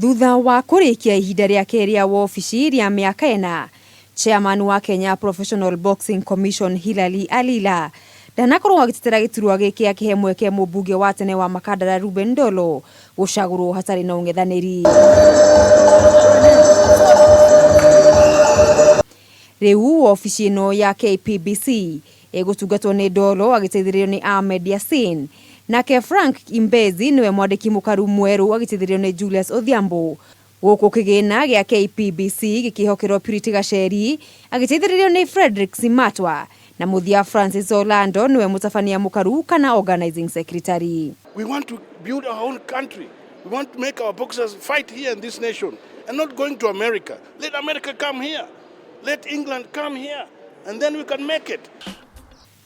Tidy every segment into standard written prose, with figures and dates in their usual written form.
Thutha wa kurikia ihinda riake ria wobici ria miaka ena, chairman wa Kenya Professional Boxing Commission Hilary Alila ndanakorwo agitetera giturwa giki akihe mweke Mumbunge wa tene wa Makadara Reuben Ndolo gucagurwo hatari na ung'ethaniri. Riu wobici ino ya KPBC egutungatwo ni Ndolo agiteithirio ni Ahmed Yassin, nake Frank Imbezi niwe mwandiki mukaru mweru agiteithirio ni Julius Odhiambo. Guku kigina gia KPBC gikihokerwo Purity Gacheri agiteithirio ni Frederick Simatwa, na muthia Francis Orlando niwe mutabania mukaru kana organizing secretary. We want to build our own country. We want to make our boxers fight here in this nation and not going to America. Let America come here. Let England come here, and then we can make it.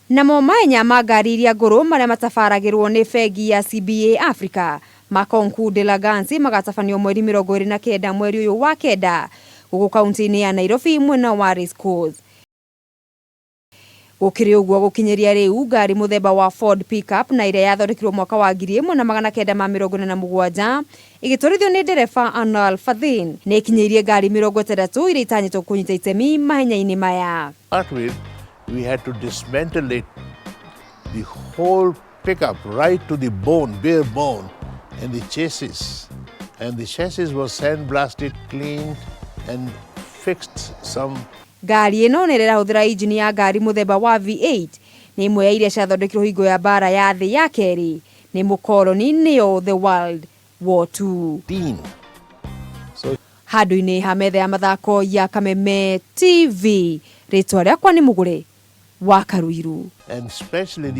Namo mahenya-ini ngari iria nguru maria matabaragirwo ni bengi ya CBA Africa Concours D'elegance magatabanio mweri 29 mweri uyu wa kenda guku kaunti-ini ya Nairobi mwena wa Race Course. Gukiri uguo gukinyeria riu ngari muthemba wa Ford pickup na iria yathondekirwo mwaka wa 1947 igitorithio ni ndereba Anal Fadhin ni ikinyirie ngari 60 iria itanyitwo kunyita itemi mahenya-ini maya. We had to dismantle it, the whole pickup right to the bone, bare bone, and the chassis. And the chassis was sandblasted, cleaned, and fixed some. Ngari ino nĩ ĩrahũthĩra injini ya ngari muthemba wa V8 nĩ imwe ya iria ciathondekirwo hingo ya bara ya thĩ ya kerĩ nĩ mũkoloni Niyo the World War II. Handũ-inĩ ha metha ya mathako ya Kameme TV, rĩtwa rĩakwa nĩ Mugure wa Karuiru. And especially